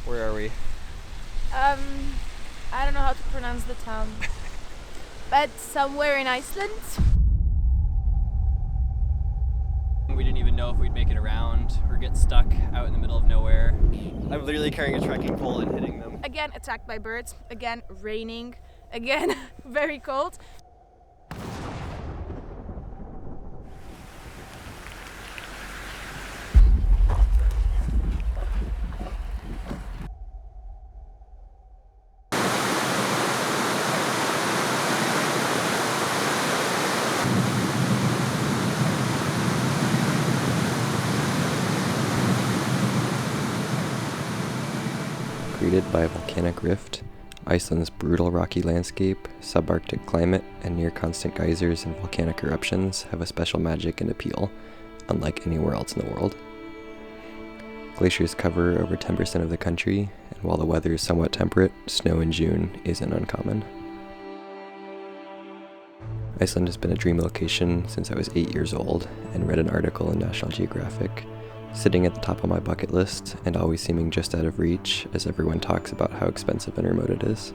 Where are we? I don't know how to pronounce the town. But somewhere in Iceland. We didn't even know if we'd make it around or get stuck out in the middle of nowhere. I'm literally carrying a trekking pole and hitting them. Again, attacked by birds. Again, raining. Again, very cold. Created by a volcanic rift, Iceland's brutal rocky landscape, subarctic climate, and near constant geysers and volcanic eruptions have a special magic and appeal, unlike anywhere else in the world. Glaciers cover over 10% of the country, and while the weather is somewhat temperate, snow in June isn't uncommon. Iceland has been a dream location since I was 8 years old, and read an article in National Geographic, sitting at the top of my bucket list and always seeming just out of reach as everyone talks about how expensive and remote it is.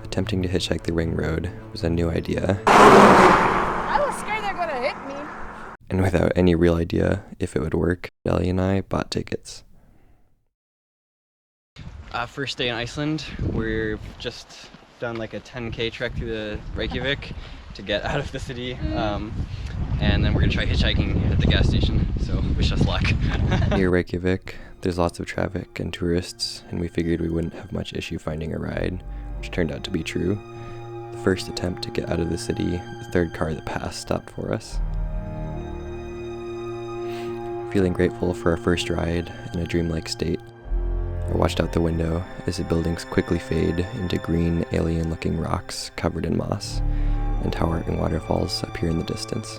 Attempting to hitchhike the Ring Road was a new idea. I was scared they're gonna hit me. And without any real idea if it would work, Ellie and I bought tickets. First day in Iceland, we've just done like a 10k trek through the Reykjavik to get out of the city, and then we're gonna try hitchhiking at the gas station, so wish us luck. Near Reykjavik, there's lots of traffic and tourists, and we figured we wouldn't have much issue finding a ride, which turned out to be true. The first attempt to get out of the city, the third car that passed stopped for us. Feeling grateful for our first ride in a dreamlike state, I watched out the window as the buildings quickly fade into green, alien-looking rocks covered in moss, and towering waterfalls appear in the distance.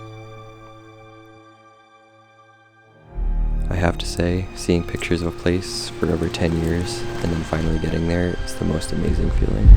I have to say, seeing pictures of a place for over 10 years and then finally getting there is the most amazing feeling.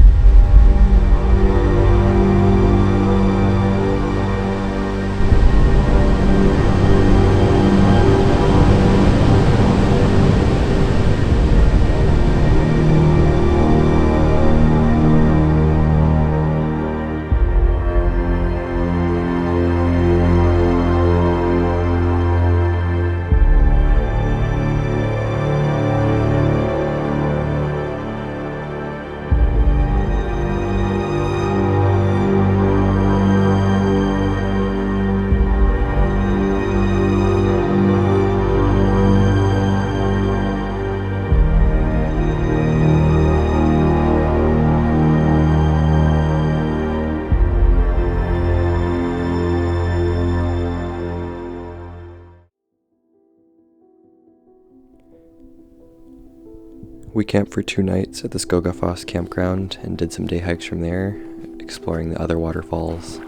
We camped for 2 nights at the Skogafoss campground and did some day hikes from there, exploring the other waterfalls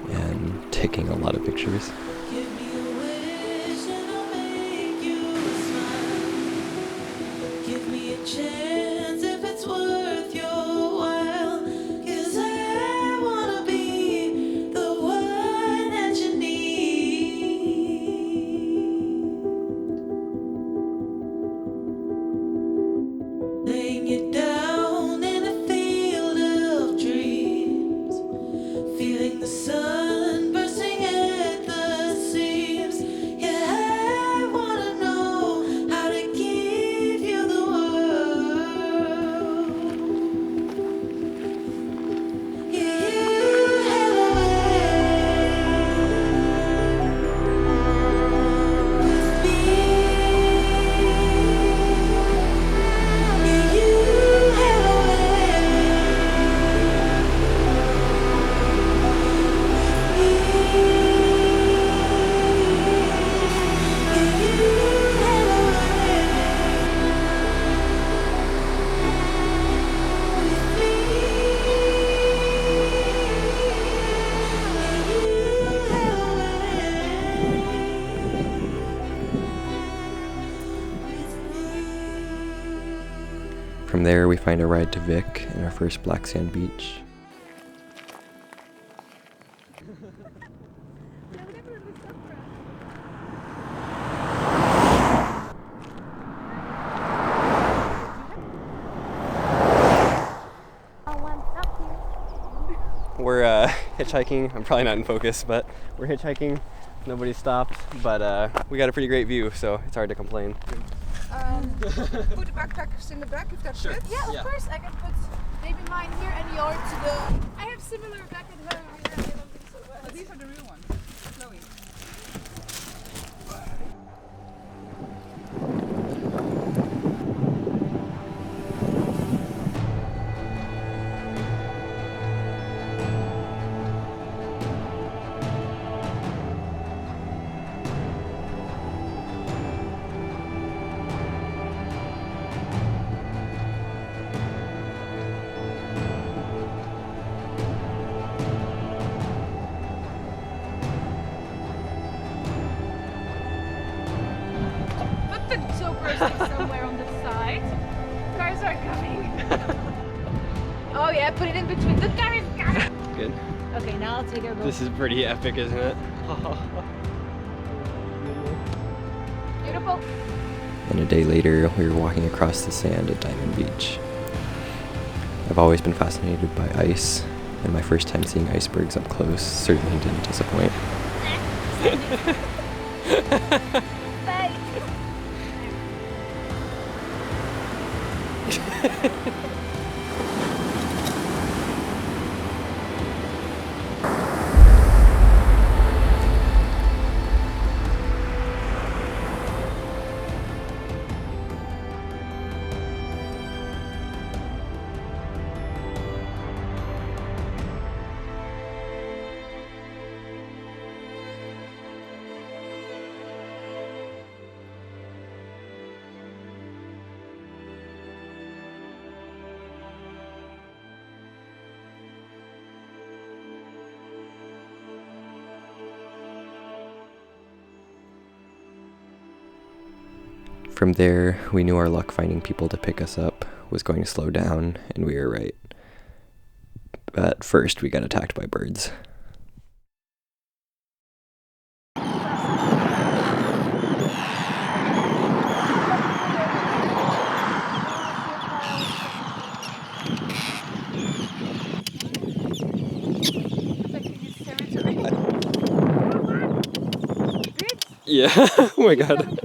and taking a lot of pictures. From there, we find a ride to Vik and our first black sand beach. we're hitchhiking. I'm probably not in focus, but we're hitchhiking. Nobody stopped, but we got a pretty great view, so it's hard to complain. Put the backpackers in the back if that fits. Yeah, of course. I can put maybe mine here and yours to the... I have similar back at home. I don't think so, but These are the real ones. Chloe. somewhere on the side. Cars are coming. Oh yeah, put it in between. The car is coming. Good. Okay, now I'll take a boat. This is pretty epic, isn't it? Beautiful. And a day later, we were walking across the sand at Diamond Beach. I've always been fascinated by ice, and my first time seeing icebergs up close certainly didn't disappoint. Bye. From there, we knew our luck finding people to pick us up was going to slow down, and we were right. But first, we got attacked by birds. Yeah, oh my god.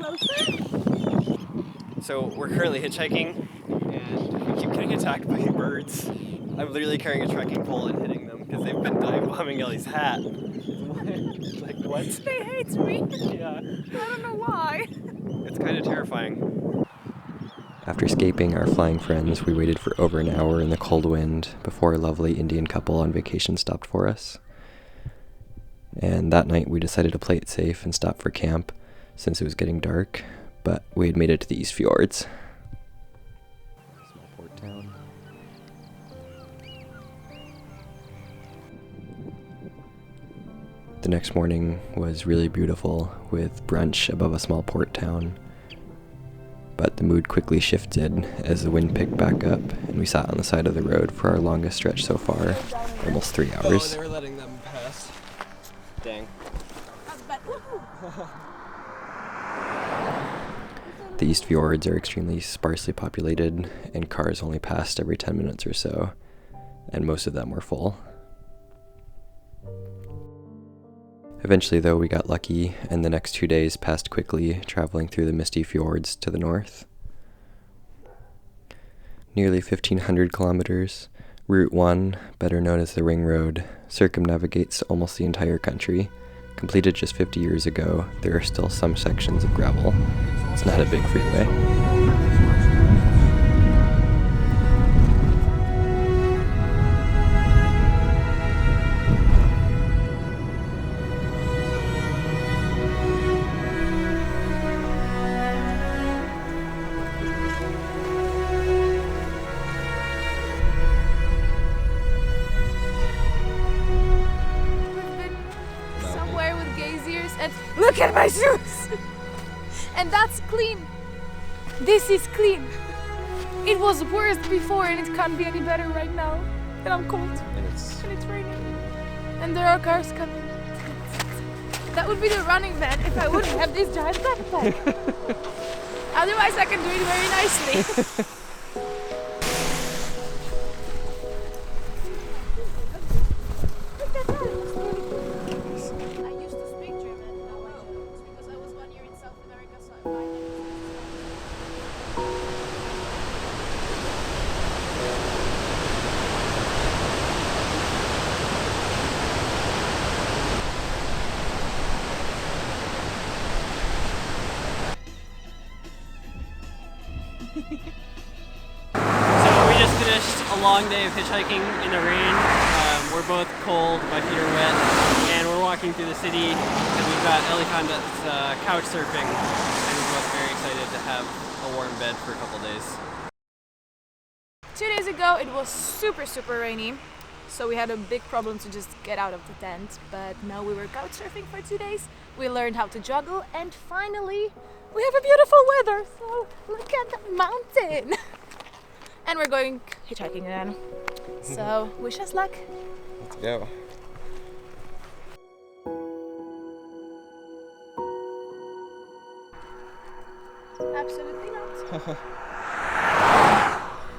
So we're currently hitchhiking, and we keep getting attacked by birds. I'm literally carrying a trekking pole and hitting them because they've been dive bombing Ellie's hat. Like what? They hate me. Yeah. I don't know why. It's kind of terrifying. After escaping our flying friends, we waited for over an hour in the cold wind before a lovely Indian couple on vacation stopped for us. And that night we decided to play it safe and stop for camp since it was getting dark, but we had made it to the East Fjords. Small port town. The next morning was really beautiful with brunch above a small port town. But the mood quickly shifted as the wind picked back up and we sat on the side of the road for our longest stretch so far, almost 3 hours. Oh, they were letting them pass. Dang. The East Fjords are extremely sparsely populated, and cars only passed every 10 minutes or so, and most of them were full. Eventually, though, we got lucky, and the next 2 days passed quickly, traveling through the misty fjords to the north. Nearly 1,500 kilometers, Route 1, better known as the Ring Road, circumnavigates almost the entire country. Completed just 50 years ago, there are still some sections of gravel. It's not a big freeway. And look at my shoes! And that's clean. This is clean. It was worse before and it can't be any better right now. And I'm cold. And it's raining. And there are cars coming. That would be the Running Man if I wouldn't have this giant backpack. Otherwise I can do it very nicely. So we just finished a long day of hitchhiking in the rain. We're both cold, my feet are wet, and we're walking through the city, and we've got Ellie found us couch surfing, and we're both very excited to have a warm bed for a couple days. 2 days ago it was super rainy, so we had a big problem to just get out of the tent, but now we were couch surfing for 2 days. We learned how to juggle, and finally we have a beautiful weather, so look at the mountain. And we're going hitchhiking again, so wish us luck. Let's go. Absolutely not.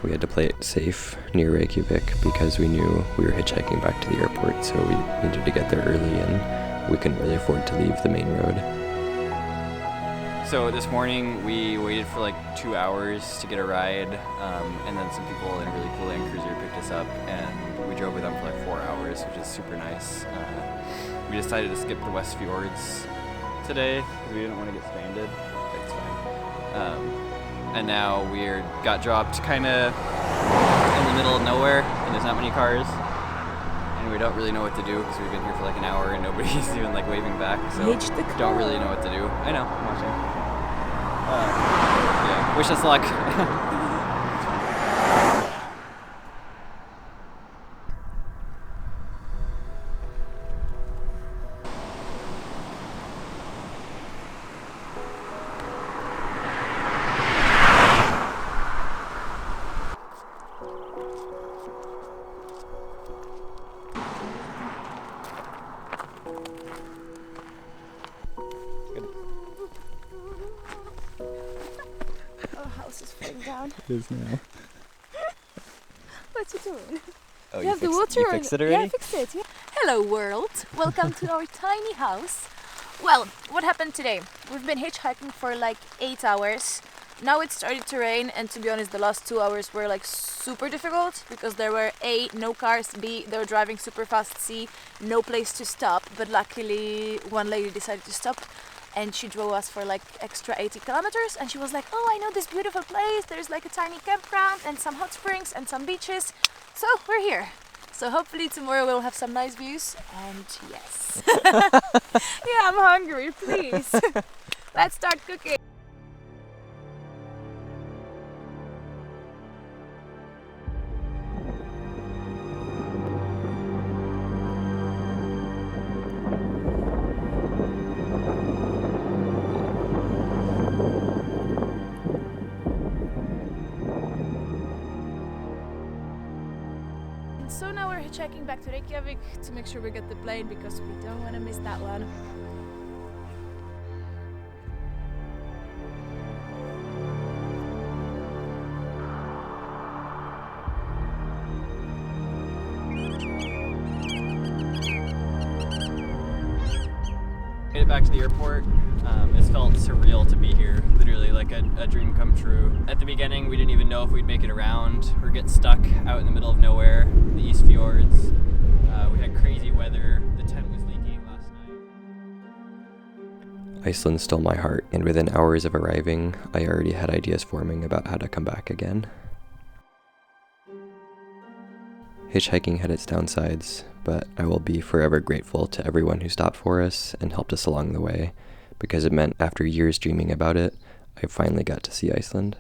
We had to play it safe near Reykjavik because we knew we were hitchhiking back to the airport, so we needed to get there early and we couldn't really afford to leave the main road. So this morning we waited for like 2 hours to get a ride, and then some people in a really cool Land Cruiser picked us up, and we drove with them for like 4 hours, which is super nice. We decided to skip the West Fjords today because we didn't want to get stranded. It's fine. And now got dropped kind of in the middle of nowhere, and there's not many cars, and we don't really know what to do because we've been here for like an hour and nobody's even like waving back, so we don't really know what to do. I know, I'm watching. Yeah, wish us luck. Our house is falling down. It is now. What you doing? Oh, You have the water you on fixed it already? Yeah, I fixed it. Yeah. Hello world, welcome to our tiny house. Well, what happened today? We've been hitchhiking for like 8 hours. Now it started to rain, and to be honest, the last 2 hours were like super difficult because there were A, no cars, B, they were driving super fast, C, no place to stop. But luckily one lady decided to stop, and she drove us for like extra 80 kilometers, and she was like, oh, I know this beautiful place, there's like a tiny campground and some hot springs and some beaches, so we're here. So hopefully tomorrow we'll have some nice views, and yes. Yeah, I'm hungry, please. Let's start cooking. So now we're hitchhiking back to Reykjavik to make sure we get the plane because we don't want to miss that one. Made it back to the airport. It felt surreal to be here, literally like a dream come true. At the beginning, we didn't even know if we'd make it around or get stuck out in the middle of nowhere, the East Fjords. We had crazy weather. The tent was leaking last night. Iceland stole my heart, and within hours of arriving, I already had ideas forming about how to come back again. Hitchhiking had its downsides, but I will be forever grateful to everyone who stopped for us and helped us along the way, because it meant after years dreaming about it, I finally got to see Iceland.